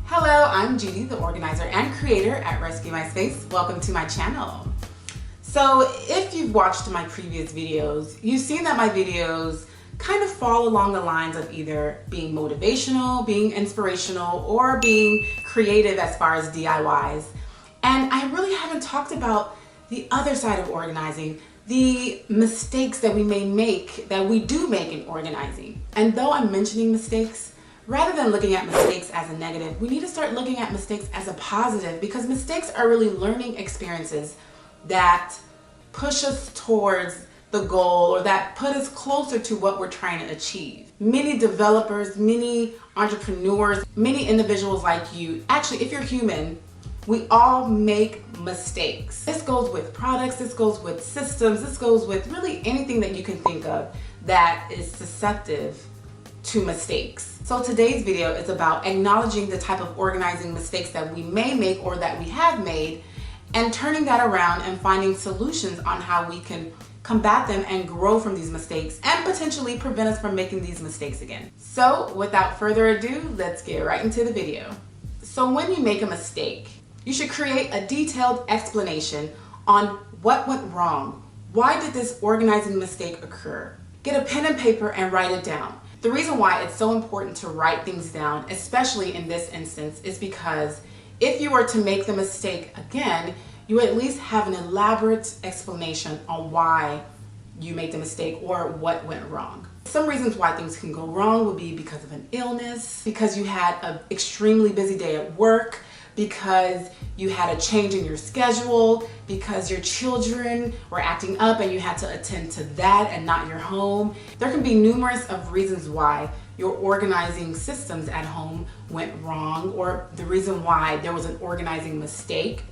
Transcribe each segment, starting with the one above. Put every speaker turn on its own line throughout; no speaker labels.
Hello, I'm Judi, the organizer and creator at Rescue My Space. Welcome to my channel. So if you've watched my previous videos, you've seen that my videos kind of fall along the lines of either being motivational, being inspirational, or being creative as far as DIYs. And I really haven't talked about the other side of organizing, the mistakes that we may make, that we do make in organizing. And though I'm mentioning mistakes, rather than looking at mistakes as a negative, we need to start looking at mistakes as a positive, because mistakes are really learning experiences that push us towards the goal, or that put us closer to what we're trying to achieve. Many developers, many entrepreneurs, many individuals like you, actually if you're human, we all make mistakes. This goes with products, this goes with systems, this goes with really anything that you can think of that is susceptible to mistakes. So today's video is about acknowledging the type of organizing mistakes that we may make or that we have made, and turning that around and finding solutions on how we can combat them and grow from these mistakes and potentially prevent us from making these mistakes again. So without further ado, let's get right into the video. So when you make a mistake, you should create a detailed explanation on what went wrong. Why did this organizing mistake occur? Get a pen and paper and write it down. The reason why it's so important to write things down, especially in this instance, is because if you were to make the mistake again, you at least have an elaborate explanation on why you made the mistake or what went wrong. Some reasons why things can go wrong would be because of an illness, because you had an extremely busy day at work, because you had a change in your schedule, because your children were acting up and you had to attend to that and not your home. There can be numerous of reasons why your organizing systems at home went wrong, or the reason why there was an organizing mistake.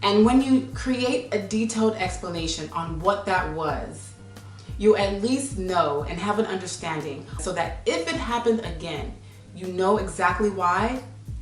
And when you create a detailed explanation on what that was, you at least know and have an understanding, so that if it happened again, you know exactly why.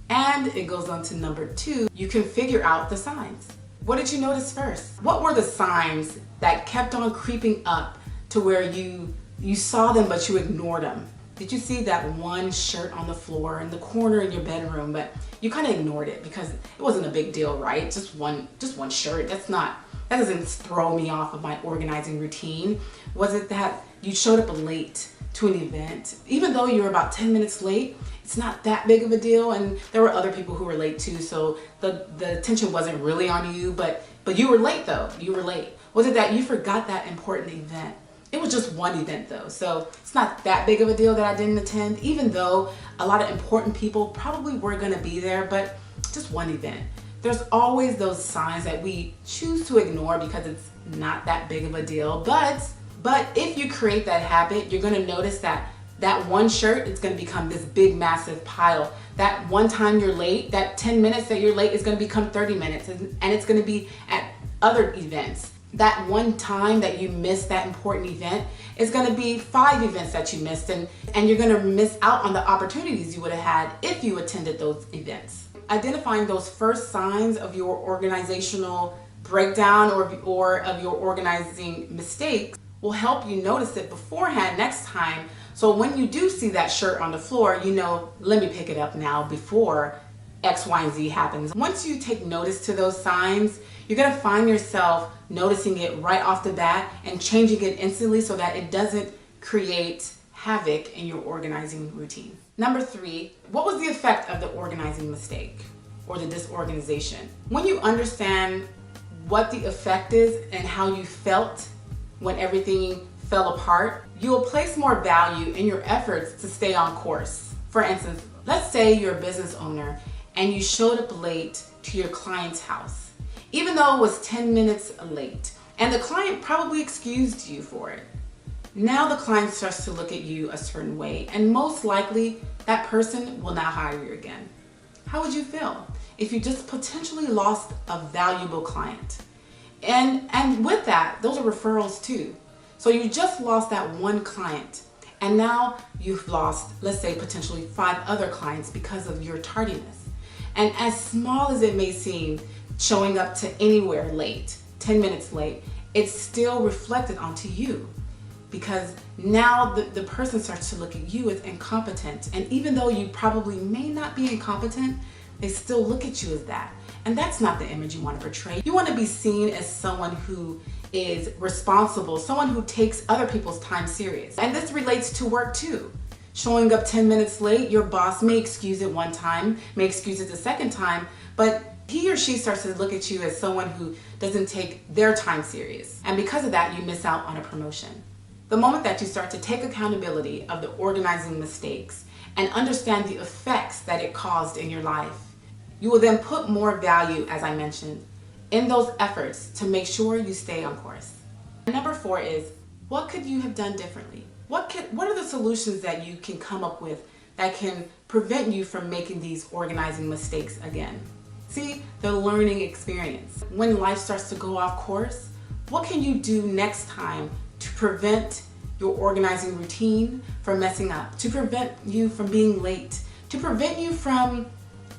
And it goes on to number 2, you can figure out the signs. What did you notice first? What were the signs that kept on creeping up to where you saw them but you ignored them? Did you see that one shirt on the floor in the corner in your bedroom, but you kind of ignored it because it wasn't a big deal, right? Just one shirt. That doesn't throw me off of my organizing routine. Was it that you showed up late to an event? Even though you were about 10 minutes late, it's not that big of a deal, and there were other people who were late too, so the attention wasn't really on you, but you were late though. You were late. Was it that you forgot that important event? It was just one event though, so it's not that big of a deal that I didn't attend, even though a lot of important people probably were gonna be there, but just one event. There's always those signs that we choose to ignore because it's not that big of a deal, but if you create that habit, you're gonna notice that one shirt is gonna become this big, massive pile. That one time you're late, that 10 minutes that you're late is gonna become 30 minutes, and it's gonna be at other events. That one time that you missed that important event is going to be 5 events that you missed, and you're going to miss out on the opportunities you would have had if you attended those events. Identifying those first signs of your organizational breakdown or of your organizing mistakes will help you notice it beforehand next time. So when you do see that shirt on the floor, you know, let me pick it up now before X, Y, and Z happens. Once you take notice to those signs, you're gonna find yourself noticing it right off the bat and changing it instantly so that it doesn't create havoc in your organizing routine. Number 3, what was the effect of the organizing mistake or the disorganization? When you understand what the effect is and how you felt when everything fell apart, you will place more value in your efforts to stay on course. For instance, let's say you're a business owner and you showed up late to your client's house, even though it was 10 minutes late, and the client probably excused you for it. Now the client starts to look at you a certain way, and most likely that person will not hire you again. How would you feel if you just potentially lost a valuable client? And with that, those are referrals too. So you just lost that one client, and now you've lost, let's say, potentially 5 other clients because of your tardiness. And as small as it may seem, showing up to anywhere late, 10 minutes late, it's still reflected onto you, because now the person starts to look at you as incompetent. And even though you probably may not be incompetent, they still look at you as that. And that's not the image you want to portray. You want to be seen as someone who is responsible, someone who takes other people's time serious. And this relates to work too. Showing up 10 minutes late, your boss may excuse it one time, may excuse it the second time, but he or she starts to look at you as someone who doesn't take their time serious. And because of that, you miss out on a promotion. The moment that you start to take accountability of the organizing mistakes and understand the effects that it caused in your life, you will then put more value, as I mentioned, in those efforts to make sure you stay on course. Number 4 is, what could you have done differently? What are the solutions that you can come up with that can prevent you from making these organizing mistakes again? See, the learning experience. When life starts to go off course, what can you do next time to prevent your organizing routine from messing up, to prevent you from being late, to prevent you from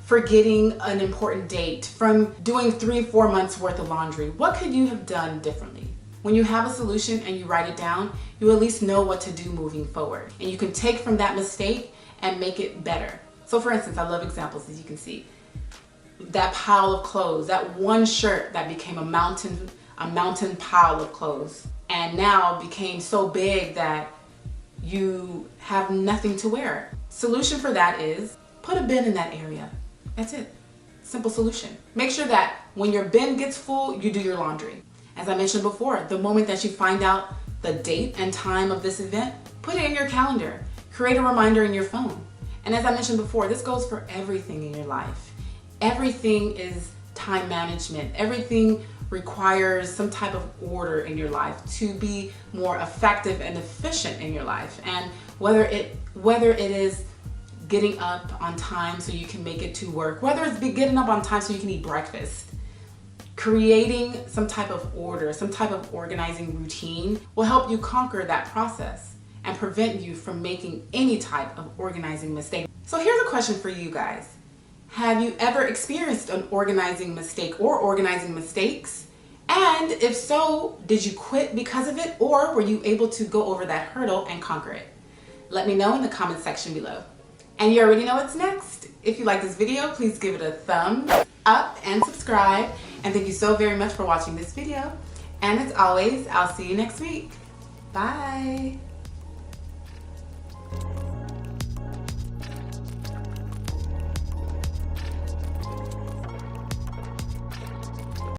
forgetting an important date, from doing 3-4 months worth of laundry? What could you have done differently? When you have a solution and you write it down, you at least know what to do moving forward. And you can take from that mistake and make it better. So for instance, I love examples, as you can see. That pile of clothes, that one shirt that became a mountain pile of clothes, and now became so big that you have nothing to wear. Solution for that is put a bin in that area. That's it. Simple solution. Make sure that when your bin gets full, you do your laundry. As I mentioned before, the moment that you find out the date and time of this event, put it in your calendar. Create a reminder in your phone. And as I mentioned before, this goes for everything in your life. Everything is time management. Everything requires some type of order in your life to be more effective and efficient in your life. And whether it is getting up on time so you can make it to work, whether it's getting up on time so you can eat breakfast, creating some type of order, some type of organizing routine will help you conquer that process and prevent you from making any type of organizing mistake. So here's a question for you guys. Have you ever experienced an organizing mistake or organizing mistakes? And if so, did you quit because of it, or were you able to go over that hurdle and conquer it? Let me know in the comment section below. And you already know what's next. If you like this video, please give it a thumbs up and subscribe. And thank you so very much for watching this video. And as always, I'll see you next week. Bye.